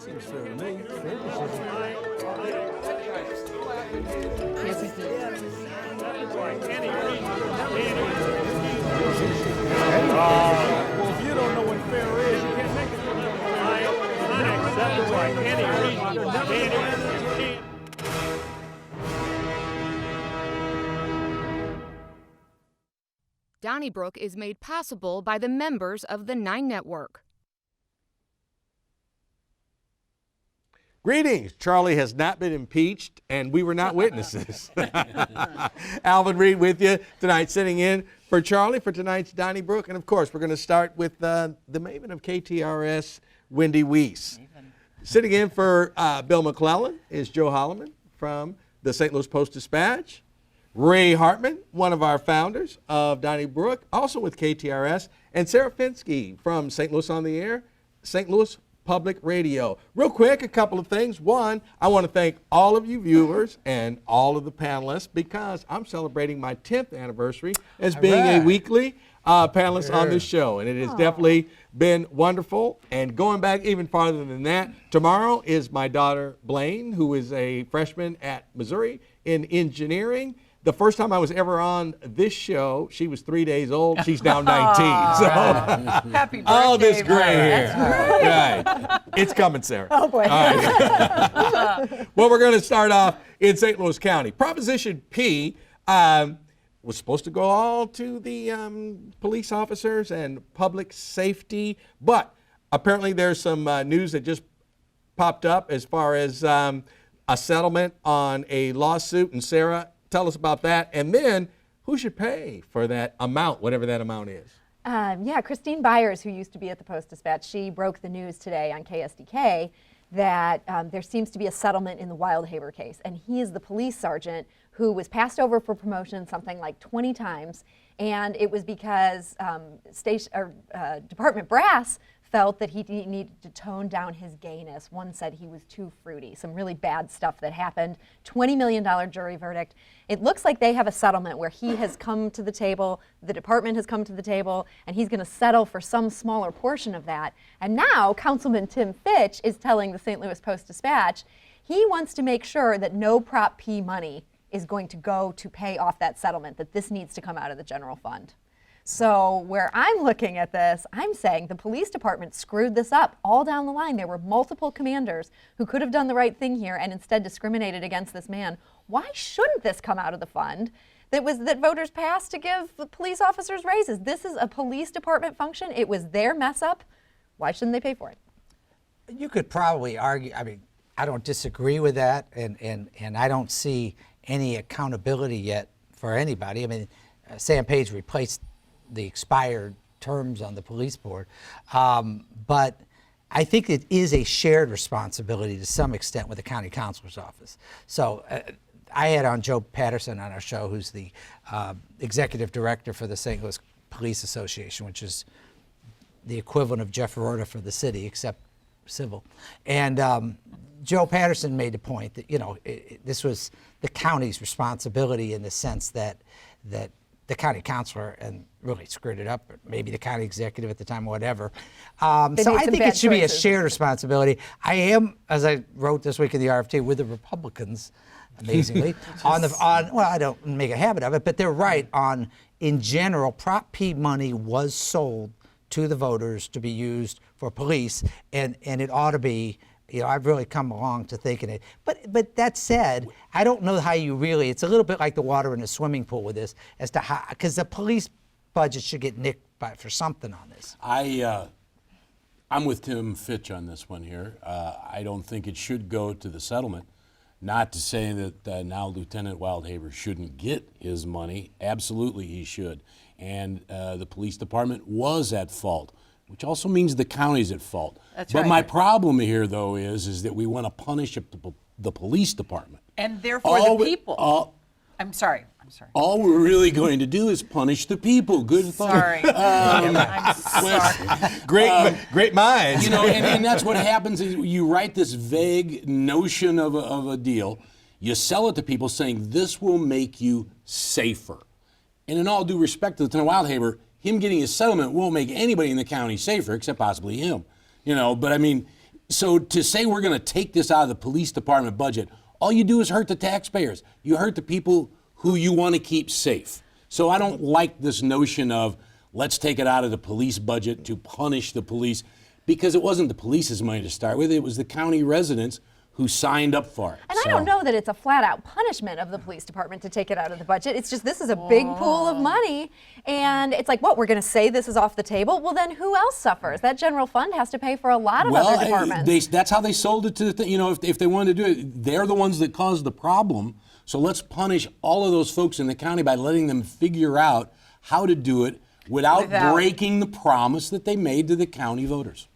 Seems fair to me. Well, if you don't know what fair is, you can't make it. Donnybrook is made possible by the members of the 9 Network. Greetings. Charlie has not been impeached, and we were not witnesses. Alvin Reid with you tonight, sitting in for Charlie for tonight's Donnybrook. And, of course, we're going to start with the maven of KTRS, Wendy Wiese. Sitting in for Bill McClellan is Joe Holleman from the St. Louis Post-Dispatch. Ray Hartmann, one of our founders of Donnybrook, also with KTRS. And Sarah Fenske from St. Louis on the Air, St. Louis Public Radio. Real quick, a couple of things. One, I want to thank all of you viewers and all of the panelists because I'm celebrating my 10th anniversary as being a weekly panelist on this show. And it has definitely been wonderful. And going back even farther than that, tomorrow is my daughter Blaine, who is a freshman at Missouri in engineering. The first time I was ever on this show, she was 3 days old. She's now 19. So happy birthday. all this gray hair. Right. It's coming, Sarah. Oh, boy. All right. Well, we're going to start off in St. Louis County. Proposition P was supposed to go all to the police officers and public safety, but apparently there's some news that just popped up as far as a settlement on a lawsuit. And Sarah, tell us about that, and then who should pay for that amount, whatever that amount is? Yeah, Christine Byers, who used to be at the Post-Dispatch, she broke the news today on KSDK that there seems to be a settlement in the Wildhaber case, and he is the police sergeant who was passed over for promotion something like 20 times, and it was because Department Brass felt that he needed to tone down his gayness. One said he was too fruity. Some really bad stuff that happened. $20 million jury verdict. It looks like they have a settlement where he has come to the table, the department has come to the table, and he's going to settle for some smaller portion of that. And now Councilman Tim Fitch is telling the St. Louis Post-Dispatch he wants to make sure that no Prop P money is going to go to pay off that settlement, that this needs to come out of the general fund. So where I'm looking at this, I'm saying the police department screwed this up all down the line. There were multiple commanders who could have done the right thing here and instead discriminated against this man. Why shouldn't this come out of the fund that voters passed to give the police officers raises? This is a police department function. It was their mess up. Why shouldn't they pay for it? You could probably argue, I mean, I don't disagree with that, and I don't see any accountability yet for anybody. I mean, Sam Page replaced the expired terms on the police board. But I think it is a shared responsibility to some extent with the county counselor's office. So I had on Joe Patterson on our show, who's the executive director for the St. Louis Police Association, which is the equivalent of Jeff Rorta for the city, except civil. And Joe Patterson made the point that, you know, this was the county's responsibility in the sense that the county counselor and really screwed it up, or maybe the county executive at the time, whatever. So I think it should be a shared responsibility. I am, as I wrote this week in the RFT, with the Republicans, amazingly, well, I don't make a habit of it, but they're right on, in general, Prop P money was sold to the voters to be used for police, and it ought to be. You know, I've really come along to thinking it. But that said, I don't know how you really, it's a little bit like the water in the swimming pool with this, as to how, because the police budget should get nicked for something on this. I'm with Tim Fitch on this one here. I don't think it should go to the settlement. Not to say that now Lieutenant Wildhaber shouldn't get his money. Absolutely he should. And the police department was at fault, which also means the county's at fault. That's but right. my problem here, though, is that we want to punish the police department. And therefore the people. I'm sorry. All we're really going to do is punish the people. Good thought. Sorry. I'm sorry. Great minds. You know, and that's what happens is you write this vague notion of a deal. You sell it to people saying this will make you safer. And in all due respect to Lieutenant Wildhaber, him getting a settlement won't make anybody in the county safer except possibly him. You know, but I mean, So to say we're going to take this out of the police department budget, all you do is hurt the taxpayers. You hurt the people who you want to keep safe. So I don't like this notion of let's take it out of the police budget to punish the police, because it wasn't the police's money to start with. It was the county residents who signed up for it. And I don't know that it's a flat-out punishment of the police department to take it out of the budget. It's just this is a big pool of money, and it's like, what, we're going to say this is off the table? Well, then who else suffers? That general fund has to pay for a lot of other departments. That's how they sold it to the if they wanted to do it, they're the ones that caused the problem. So let's punish all of those folks in the county by letting them figure out how to do it without breaking the promise that they made to the county voters.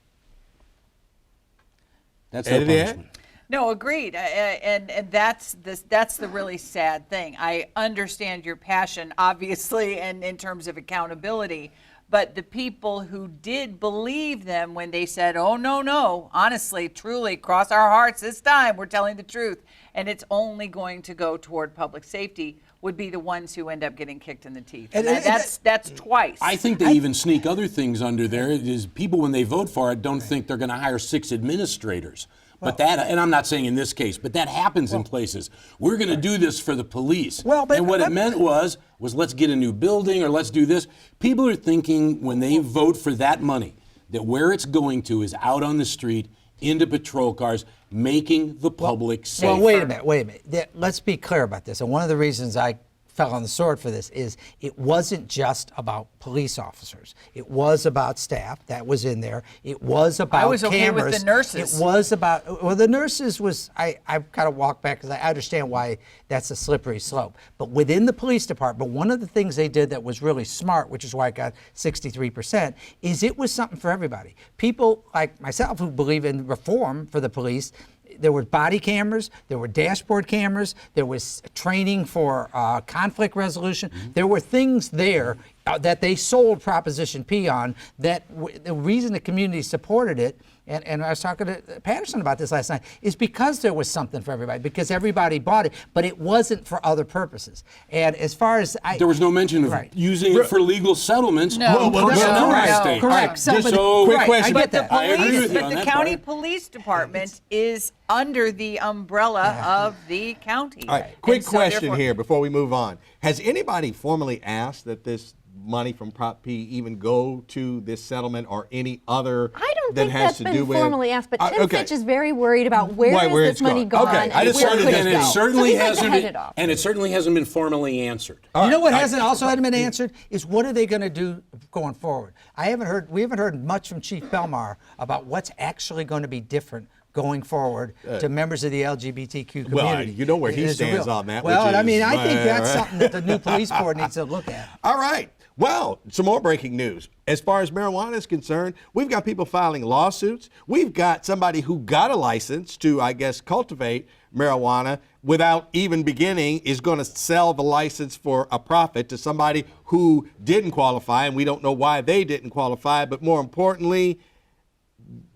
That's their punishment. No, agreed, and that's the really sad thing. I understand your passion, obviously, and in terms of accountability, but the people who did believe them when they said, "Oh no, honestly, truly, cross our hearts this time, we're telling the truth, and it's only going to go toward public safety," would be the ones who end up getting kicked in the teeth. And that's twice. I think they even sneak other things under there. Is people, when they vote for it, don't think they're going to hire 6 administrators. But and I'm not saying in this case, but that happens in places. We're going to do this for the police. And what it meant was let's get a new building or let's do this. People are thinking when they vote for that money that where it's going to is out on the street, into patrol cars, making the public safer. Well, wait a minute. Let's be clear about this. And one of the reasons I fell on the sword for this is it wasn't just about police officers. It was about staff. That was in there. It was about cameras. I was okay with the nurses. It was about, well, the nurses was, I've got to walk back because I understand why that's a slippery slope. But within the police department, one of the things they did that was really smart, which is why it got 63%, is it was something for everybody. People like myself who believe in reform for the police, there were body cameras, there were dashboard cameras, there was training for conflict resolution. There were things there that they sold Proposition P on that the reason the community supported it, and I was talking to Patterson about this last night, is because there was something for everybody, because everybody bought it, but it wasn't for other purposes. And as far as there was no mention of using it for legal settlements. No, correct. Quick question. But the the county police department is under the umbrella of the county. All right, quick question here before we move on. Has anybody formally asked that this money from Prop P even go to this settlement or any other I don't that think has that's to been do with formally asked, but Tim Fitch is very worried about where is this money gone Okay, I and just where wanted could to- it And go. it certainly So he's like hasn't headed been, off. and it certainly hasn't been formally answered. You know what hasn't been answered is what are they going to do going forward? We haven't heard much from Chief Belmar about what's actually going to be different going forward to members of the LGBTQ community. Well, you know where he stands on that. Well, which I mean, is, I think that's something that the new police board needs to look at. All right. Well, some more breaking news. As far as marijuana is concerned, we've got people filing lawsuits. We've got somebody who got a license to, I guess, cultivate marijuana without even beginning is going to sell the license for a profit to somebody who didn't qualify, and we don't know why they didn't qualify. But more importantly,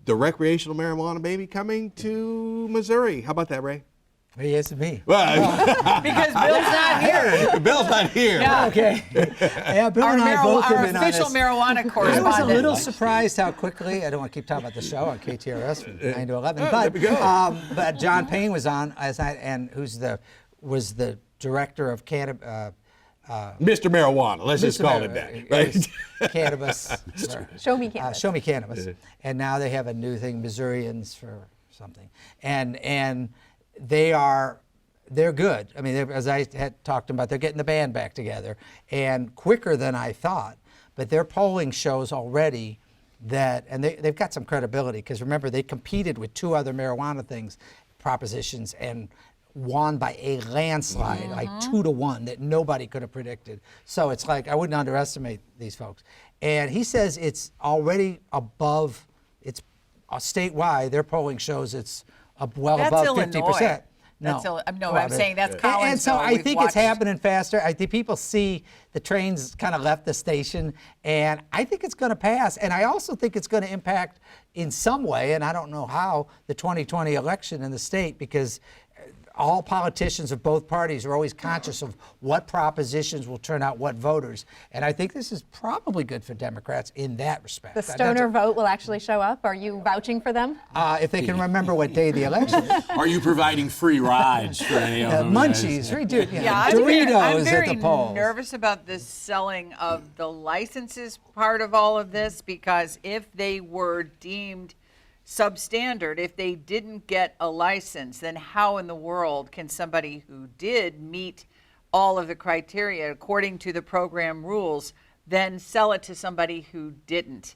the recreational marijuana baby coming to Missouri. How about that, Ray? Yes, me. Well, Because Bill's not here. Bill's not here. Yeah. Okay. Yeah, Bill and I both have Our been on official this. marijuana I was correspondent. a little surprised how quickly, I don't want to keep talking about the show on KTRS from 9 to 11, there we go. but John Payne was on last night, and was the director of cannabis. Mr. Marijuana, let's just call him that. Right? Cannabis. Show me cannabis. Show me cannabis. And now they have a new thing, Missourians for something. And they're good. I mean, as I had talked about, they're getting the band back together, and quicker than I thought. But their polling shows already that, and they've got some credibility, because remember, they competed with 2 other marijuana propositions, and won by a landslide, like 2-1, that nobody could have predicted. So it's like, I wouldn't underestimate these folks. And he says it's already above, it's statewide, their polling shows it's well That's above Illinois. 50%. I'm saying that's Collinsville. And so I We've think watched- it's happening faster. I think people see the trains kind of left the station, and I think it's going to pass. And I also think it's going to impact in some way, and I don't know how, the 2020 election in the state, because all politicians of both parties are always conscious of what propositions will turn out what voters. And I think this is probably good for Democrats in that respect. The stoner vote will actually show up. Are you vouching for them? If they can remember what day the election is. Are you providing free rides for any of them? Munchies, I'm Doritos very at the polls. nervous about this selling of the licenses part of all of this, because if they were deemed substandard, if they didn't get a license, then how in the world can somebody who did meet all of the criteria according to the program rules then sell it to somebody who didn't?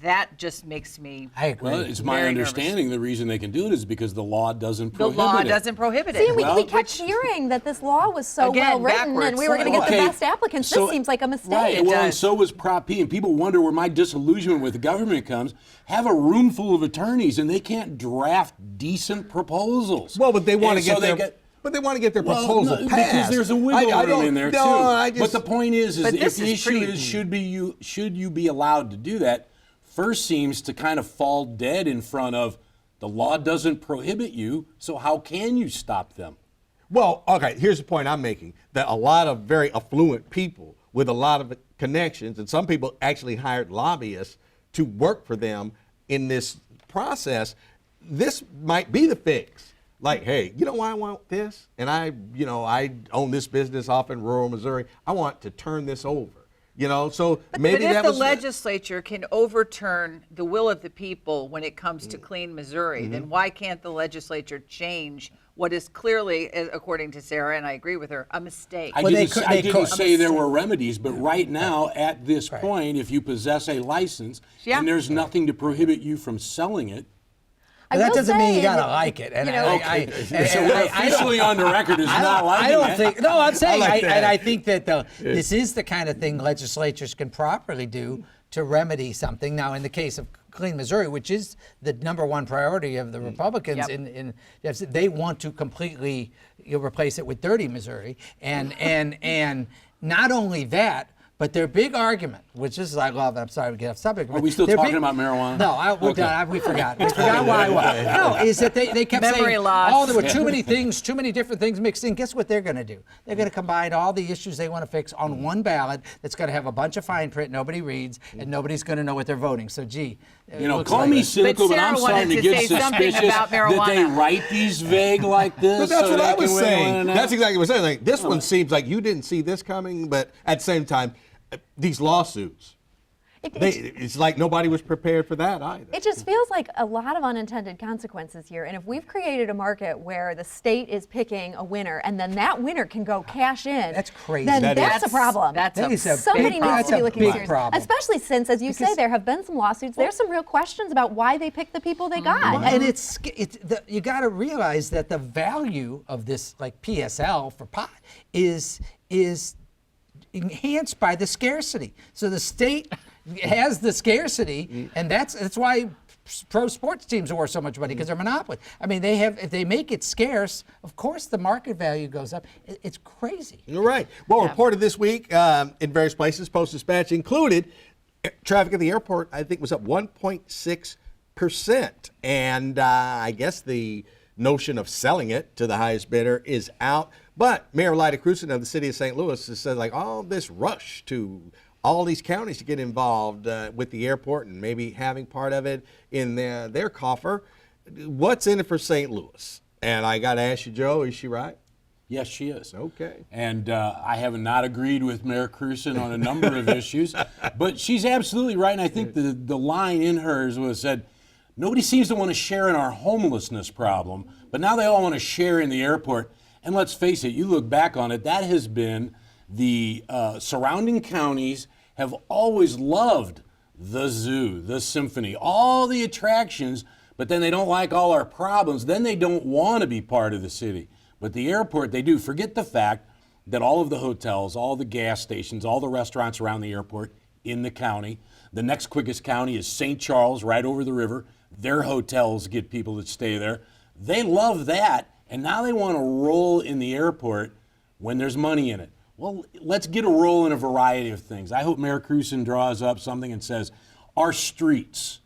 That just makes me I agree. Well, it's my very understanding the reason they can do it is because the law doesn't the prohibit law it. doesn't prohibit See, it. we kept hearing that this law was so Again, well written and backwards. we were going to get Okay, the best applicants. so- This seems like a mistake. Right, It well, and does. so was Prop P, and people wonder where my disillusionment with the government comes. Have a room full of attorneys, and they can't draft decent proposals. Well, but they want And to so get their. But they want to get their proposal no, passed. because there's a wiggle I room don't- in there no, too. I But just, the point is But if this the is issue pretty- is should you be allowed to do that? First seems to kind of fall dead in front of the law doesn't prohibit you, so how can you stop them? Well, okay, here's the point I'm making, that a lot of very affluent people with a lot of connections, and some people actually hired lobbyists to work for them in this process, this might be the fix. Like, hey, you know why I want this? And I own this business off in rural Missouri. I want to turn this over. So maybe but if that the was legislature can overturn the will of the people when it comes to clean Missouri, then why can't the legislature change what is clearly, according to Sarah, and I agree with her, a mistake? I Well, didn't say there were remedies, but right now, at this point, if you possess a license Yeah. and there's nothing to prohibit you from selling it, But that will doesn't mean you say got to that, like it. And you know- so we're officially on the record as not liking I don't that. think. No, I'm saying, like that. and I think that this is the kind of thing legislatures can properly do to remedy something. Now, in the case of Clean Missouri, which is the number one priority of the Republicans, Yep. they want to completely replace it with Dirty Missouri, and not only that. But their big argument, which is I love, I'm sorry to get off subject. Are we still their talking about marijuana? No, we're Okay. done. We forgot. We forgot why. No, is that they kept Memory saying, loss. oh, there were too many things, too many different things mixed in. Guess what they're going to do? They're going to combine all the issues they want to fix on one ballot that's going to have a bunch of fine print nobody reads, and nobody's going to know what they're voting. So, gee. it looks Call like me it. cynical, but Sarah I'm wanted starting to to get say something suspicious about that they marijuana. write these vague like this. But that's so what they I was can wiggle in saying. and out. That's exactly what I was saying. Like, this one seems like you didn't see this coming, but at the same time, these lawsuits, it's like nobody was prepared for that either. It just feels like a lot of unintended consequences here. And if we've created a market where the state is picking a winner and then that winner can go cash in, That's crazy. then That that's is. a problem. That's That is a Somebody big needs that's to be a looking big serious. problem. Especially since, as you say, there have been some lawsuits. There's some real questions about why they picked the people they got. And you got to realize that the value of this, like PSL for pot, is enhanced by the scarcity. So the state has the scarcity, and that's why pro sports teams are worth so much money, because they're monopoly. I mean, if they make it scarce, of course the market value goes up. It's crazy. You're right. Well, reported this week in various places, Post-Dispatch included, traffic at the airport, I think, was up 1.6%. And I guess the notion of selling it to the highest bidder is out. But Mayor Lyda Krewson of the city of St. Louis has said, like, all this rush to all these counties to get involved with the airport and maybe having part of it in their coffer. What's in it for St. Louis? And I got to ask you, Joe, is she right? Yes, she is. Okay. And I have not agreed with Mayor Krewson on a number of issues, but she's absolutely right. And I think the line in hers was said, nobody seems to want to share in our homelessness problem, but now they all want to share in the airport. And let's face it, you look back on it, that has been the surrounding counties have always loved the zoo, the symphony, all the attractions, but then they don't like all our problems. Then they don't want to be part of the city. But the airport, they do. Forget the fact that all of the hotels, all the gas stations, all the restaurants around the airport in the county, the next quickest county is St. Charles, right over the river. Their hotels get people that stay there. They love that, and now they want to roll in the airport when there's money in it. Well, let's get a roll in a variety of things. I hope Mayor Krewson draws up something and says, our streets,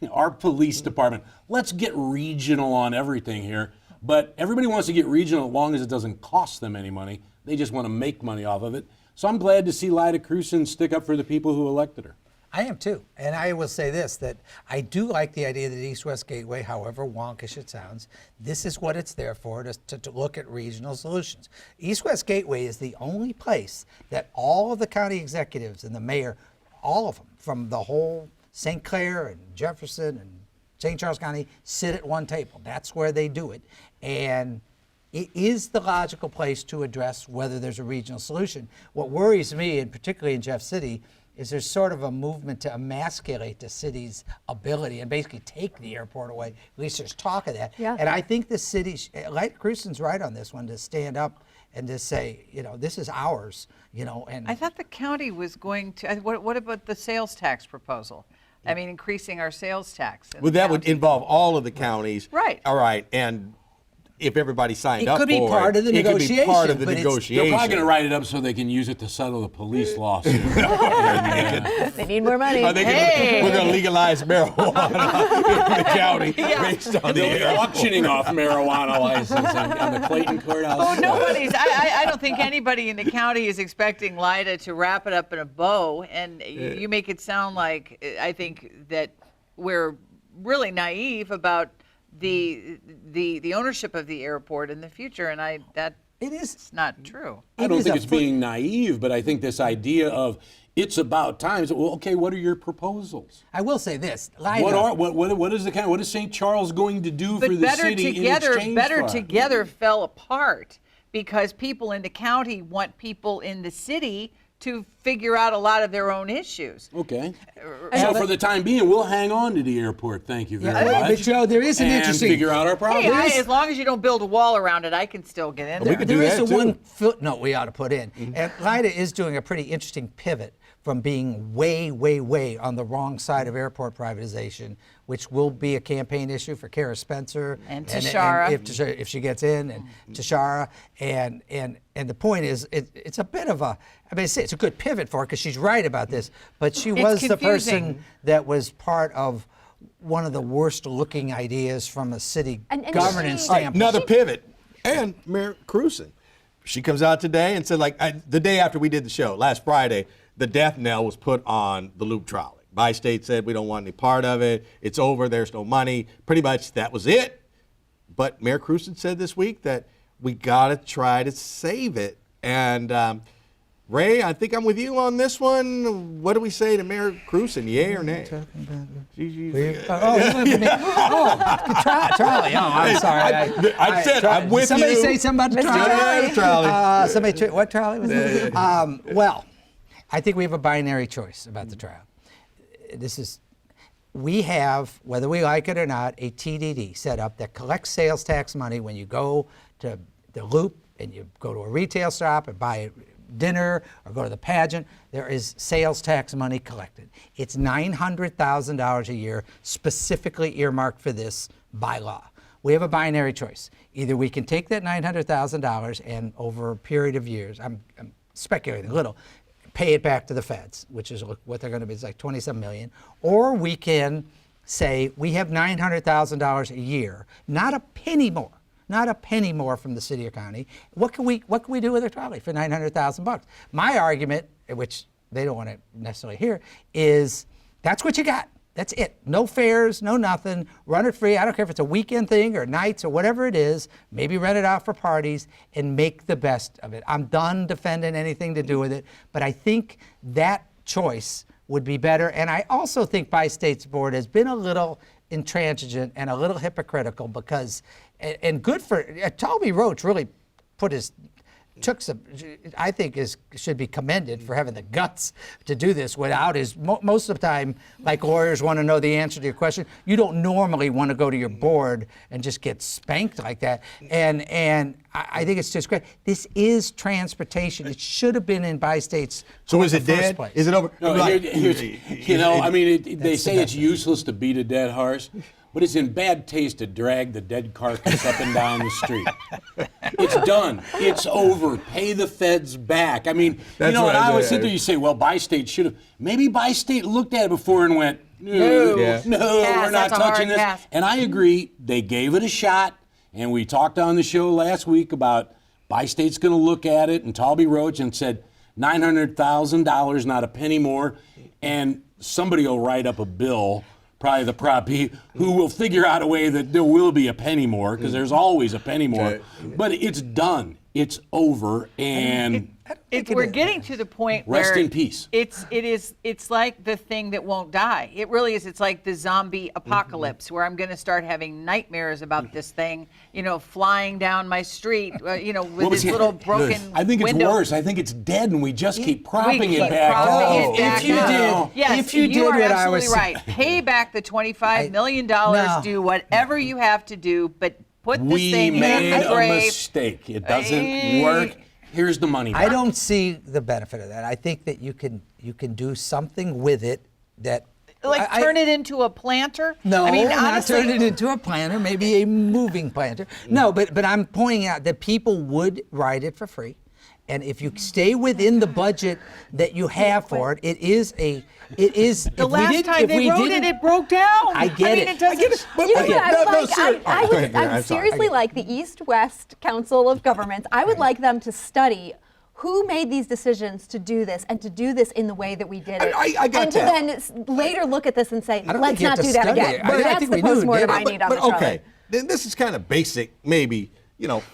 our police department, let's get regional on everything here. But everybody wants to get regional as long as it doesn't cost them any money. They just want to make money off of it. So I'm glad to see Lyda Krewson stick up for the people who elected her. I am too. And I will say this, that I do like the idea that East-West Gateway, however wonkish it sounds, this is what it's there for, to look at regional solutions. East-West Gateway is the only place that all of the county executives and the mayor, all of them, from the whole St. Clair and Jefferson and St. Charles County, sit at one table. That's where they do it. And it is the logical place to address whether there's a regional solution. What worries me, and particularly in Jeff City, is there's sort of a movement to emasculate the city's ability and basically take the airport away. At least there's talk of that. Yeah. And I think the city, like Krewson's right on this one, to stand up and to say, this is ours, and I thought the county was going to, what about the sales tax proposal? I mean, increasing our sales tax. in Well, the that would county. involve all of the counties. Right. All right, and if everybody signed It up could be for part of the it could be part of the negotiation, but it's- negotiation. They're probably going to write it up so they can use it to settle the police lawsuit. They need more money. Are they Hey! we're going to legalize marijuana in the county based on the They'll be airport. auctioning off marijuana license on the Clayton Courthouse. Oh, nobody's. I don't think anybody in the county is expecting Lyda to wrap it up in a bow. And you make it sound like I think that we're really naive about the ownership of the airport in the future, and it is. it's not true. I don't is think a it's being naive, but I think this idea of it's about time. So, well, okay, what are your proposals? I will say this. Lyda, What is St. Charles going to do for But the city in exchange Better for it? Together fell apart because people in the county want people in the city to figure out a lot of their own issues. Okay. So for the time being, we'll hang on to the airport. Thank you very much. But Joe, there is an and interesting. figure out our problems. Hey, as long as you don't build a wall around it, I can still get in there. could do There is that, a too. one footnote we ought to put in. And Lyda is doing a pretty interesting pivot from being way, way, way on the wrong side of airport privatization, which will be a campaign issue for Kara Spencer And Tashara. if she gets in, and Tashara. And the point is, it's a bit of a, it's a good pivot for her because she's right about this, but she was the person confusing. that was part of one of the worst looking ideas from a city And governance she- standpoint. Another pivot. And Mayor Krewson. She comes out today and said, the day after we did the show, last Friday, the death knell was put on the Loop Trolley. Bi-State said, we don't want any part of it. It's over. There's no money. Pretty much that was it. But Mayor Krewson said this week that we got to try to save it. And Ray, I think I'm with you on this one. What do we say to Mayor Krewson, yay or nay? Trolley. Oh, I'm sorry. I said I'm with somebody you. say something about the Mr. trolley. Trolley. What trolley was it? Well, I think we have a binary choice about the trial. We have, whether we like it or not, a TDD set up that collects sales tax money when you go to the Loop and you go to a retail shop and buy dinner or go to the pageant. There is sales tax money collected. It's $900,000 a year specifically earmarked for this by law. We have a binary choice. Either we can take that $900,000 and over a period of years, I'm speculating a little, pay it back to the feds, which is what they're going to be. It's like $27 million. Or we can say we have $900,000 a year, not a penny more. Not a penny more from the city or county. What can we do with a trolley for $900,000? My argument, which they don't want to necessarily hear, is that's what you got. That's it. No fares, no nothing. Run it free. I don't care if it's a weekend thing or nights or whatever it is. Maybe rent it out for parties and make the best of it. I'm done defending anything to do with it, but I think that choice would be better. And I also think Bi-State's board has been a little intransigent and a little hypocritical because, and good for, Toby Roach really took some, I think should be commended for having the guts to do this without his, most of the time, like lawyers want to know the answer to your question, you don't normally want to go to your board and just get spanked like that. And I think it's just great. This is transportation. It should have been in Bi-State's. So is it first dead? place. Is it over? No, they say it's useless to beat a dead horse, but it's in bad taste to drag the dead carcass up and down the street. It's done. It's over. Pay the feds back. I mean, That's and what I I always said. sit there, you say, well, Bi-State should have. Maybe Bi-State looked at it before and went, no, Yeah. no, Pass, we're not that's a hard touching this. pass. And I agree, they gave it a shot. And we talked on the show last week about Bi-State's going to look at it, and Talby Roach and said $900,000, not a penny more. And somebody will write up a bill, probably the Prop P, who will figure out a way that there will be a penny more, because there's always a penny more. But it's done. It's over, and we're getting to the point rest where in peace. It's like the thing that won't die. It really is. It's like the zombie apocalypse, where I'm going to start having nightmares about this thing, flying down my street, with its little broken I think it's window. worse. I think it's dead, and we just keep propping We it keep back propping up. it back If you up. did- Yes, if you did are what I absolutely was- right. Pay back the $25 million. No. Do whatever you have to do, but put this We thing in made the a grave. mistake. It doesn't work. Here's the money back. I don't see the benefit of that. I think that you can do something with it that Turn it into a planter? No, I mean, not honestly, turn it into a planter, maybe a moving planter. No, but I'm pointing out that people would ride it for free. And if you stay within the budget that you have for it, it is. the last time they wrote it, it broke down. I get it. It doesn't. You know what I would like? seriously. I Go ahead, would I'm sorry. seriously like the East-West Council of Governments. I would like them to study who made these decisions to do this, and to do this in the way that we did it. I got and that. to then later look at this and say, I don't let's think you have not to do that study again. it. I That's think the we knew, postmortem didn't I we? need on the But trolley. okay, then this is kind of basic, maybe,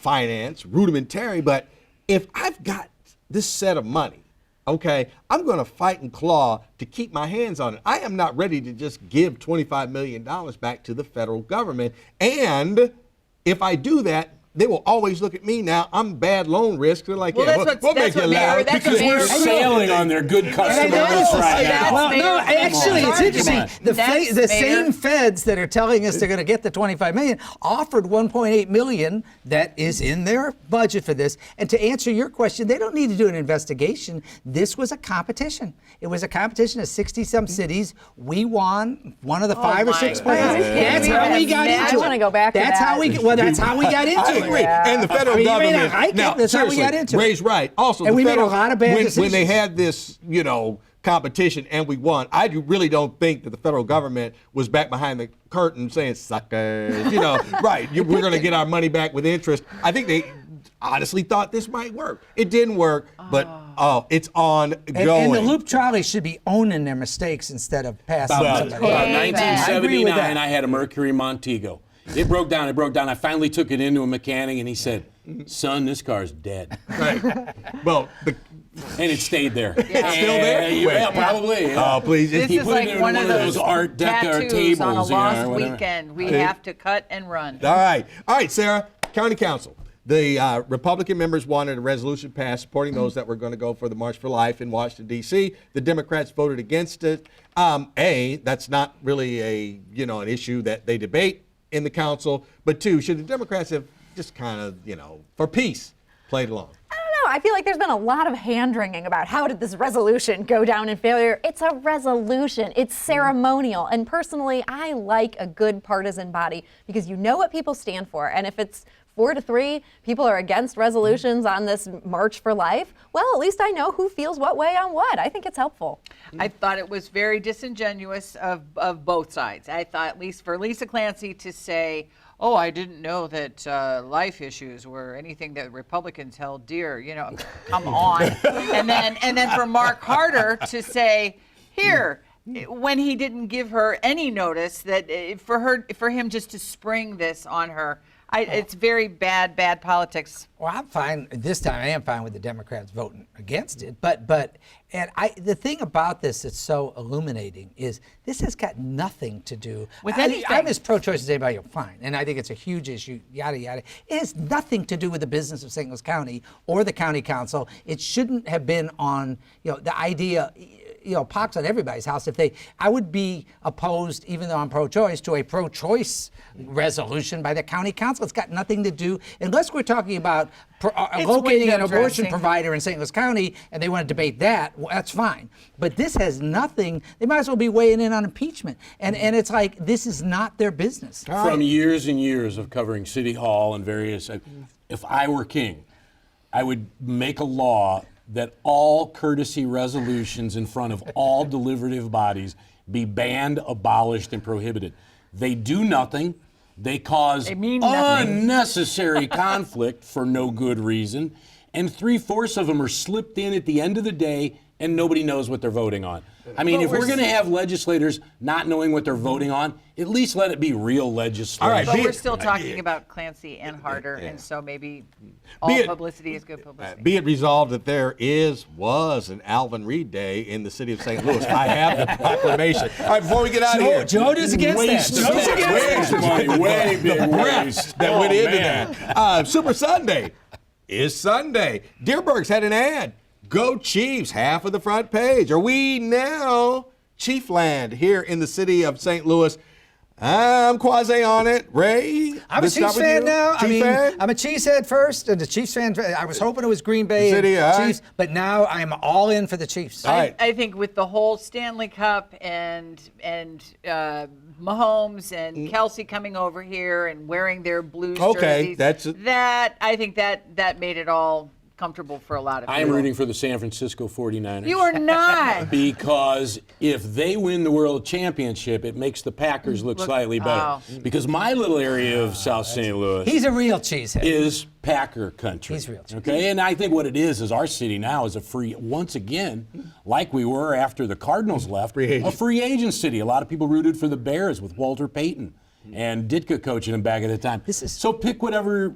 finance, rudimentary, but if I've got this set of money, okay, I'm going to fight and claw to keep my hands on it. I am not ready to just give $25 million back to the federal government. And if I do that, they will always look at me now. I'm bad loan risk. They're like, Well, yeah, that's we'll what make you Mayor- laugh. that's Because what we're Mayor- sailing on their good customer And I list know, right that's now. well, Mayor- no, actually, it's interesting. The That's the Mayor- same feds that are telling us they're going to get the 25 million offered 1.8 million that is in their budget for this. And to answer your question, they don't need to do an investigation. This was a competition. It was a competition of 60-some cities. We won one of the 5 or my 6 God. plans. Can That's you how we got imagine? into it. I wanna go back to That's that. how we. Well, that's how we got into I it. agree. And the federal I mean, you may not government. like it, Now, that's how we seriously, got into it. Ray's right. Also, And the we made a federal, lot of bad when decisions. they had this, competition and we won, really don't think that the federal government was back behind the curtain saying, suckers, right, we're going to get our money back with interest. I think they honestly thought this might work. It didn't work, but it's ongoing. And the Loop Trolley should be owning their mistakes instead of passing About somebody. Amen. I agree with 1979, that. I had a Mercury Montego. It broke down. I finally took it into a mechanic, and he said, son, this car's dead. Right. Well, And it stayed there. Still there? Yeah, probably. Yeah. Oh, please. This He is put it like in one one of of those those Art Deco tattoos tables, on a you know, lost or whatever. weekend. We have to cut and run. All right, Sarah, County Council. The Republican members wanted a resolution passed supporting those that were going to go for the March for Life in Washington, D.C. The Democrats voted against it. That's not really an issue that they debate in the council. But two, should the Democrats have just kind of, for peace, played along? I don't know. I feel like there's been a lot of hand-wringing about how did this resolution go down in failure. It's a resolution. It's ceremonial. And personally, I like a good partisan body because you know what people stand for. And if it's 4-3, people are against resolutions on this March for Life, well, at least I know who feels what way on what. I think it's helpful. I thought it was very disingenuous of both sides. I thought, at least for Lisa Clancy to say, oh, I didn't know that life issues were anything that Republicans held dear. Come on. and then for Mark Harder to say, here, when he didn't give her any notice, that for him just to spring this on her. It's very bad politics. Well, I'm fine. This time I am fine with the Democrats voting against it. The thing about this that's so illuminating is this has got nothing to do with anything. anything. I'm as pro-choice as anybody. Fine, and I think it's a huge issue. Yada yada. It has nothing to do with the business of St. Louis County or the county council. It shouldn't have been on the idea. Pox on everybody's house. I would be opposed, even though I'm pro-choice, to a pro-choice resolution by the county council. It's got nothing to do, unless we're talking about locating an window abortion dressing. provider in St. Louis County, and they want to debate that. Well, that's fine. But this has nothing. They might as well be weighing in on impeachment, and it's like this is not their business. From years and years of covering City Hall and various, if I were king, I would make a law that all courtesy resolutions in front of all deliberative bodies be banned, abolished, and prohibited. They do nothing. They cause They mean nothing. unnecessary conflict for no good reason, and 3/4 of them are slipped in at the end of the day, and nobody knows what they're voting on. I mean, if we're going to have legislators not knowing what they're voting on, at least let it be real legislation. All right, But be we're it- still talking about Clancy and Harder, and so maybe all Be it- publicity is good publicity. Be it resolved that there was an Alvin Reid Day in the city of St. Louis. I have the proclamation. All right, before we get out of here. Joe is against that. Waste of Joe's against waste of money, way big waste. that went into man. that. Super Sunday is Sunday. Dearborg's had an ad. Go Chiefs, half of the front page. Are we now Chiefland here in the city of St. Louis? I'm quasi on it. Ray? I'm a let's start Chiefs with fan you. now. Chief fan? I'm a Chiefs head first, and the Chiefs fan. I was hoping it was Green Bay City, and all right. Chiefs, but now I'm all in for the Chiefs. All right. I think with the whole Stanley Cup and Mahomes and Kelsey coming over here and wearing their blue Okay, jerseys, I think that made it all comfortable for a lot of people. I am rooting for the San Francisco 49ers. You are not. Because if they win the world championship, it makes the Packers look slightly better. Because my little area of South St. Louis He's a real cheesehead. is Packer country. He's real. Okay, and I think what it is our city now is once again, like we were after the Cardinals left, a free agent city. A lot of people rooted for the Bears with Walter Payton and Ditka coaching them back at the time. So pick whatever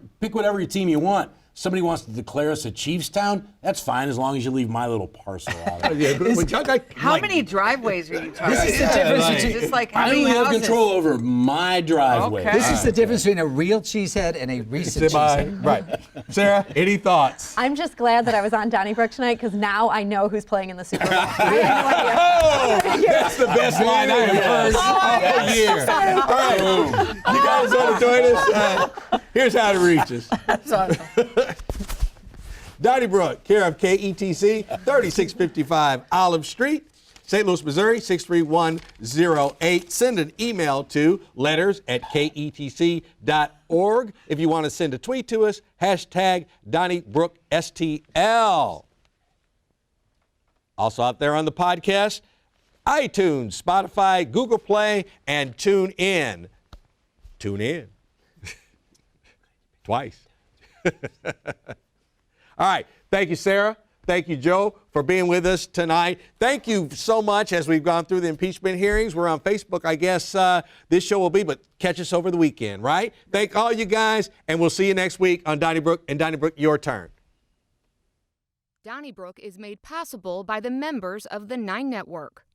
team you want. Somebody wants to declare us a Chiefs town, that's fine as long as you leave my little parcel out. How many driveways are you talking about? This is the difference Is between- this like how I many only have houses? control over my driveway. Okay. This is the difference between a real cheesehead and a recent cheesehead. Right. Sarah, any thoughts? I'm just glad that I was on Donnybrook tonight because now I know who's playing in the Super Bowl. I had no idea. That's the best line I have heard all year. All right. You guys want to join us? Here's how to reach us. That's awesome. Donnybrook, care of KETC, 3655 Olive Street, St. Louis, Missouri, 63108. Send an email to letters@ketc.org. If you want to send a tweet to us, hashtag DonnybrookSTL. Also out there on the podcast, iTunes, Spotify, Google Play, and Tune In. Tune in. Twice. All right. Thank you, Sarah. Thank you, Joe, for being with us tonight. Thank you so much as we've gone through the impeachment hearings. We're on Facebook, I guess this show will be, but catch us over the weekend, right? Thank all you guys, and we'll see you next week on Donnybrook. And Donnybrook, your turn. Donnybrook is made possible by the members of the 9 Network.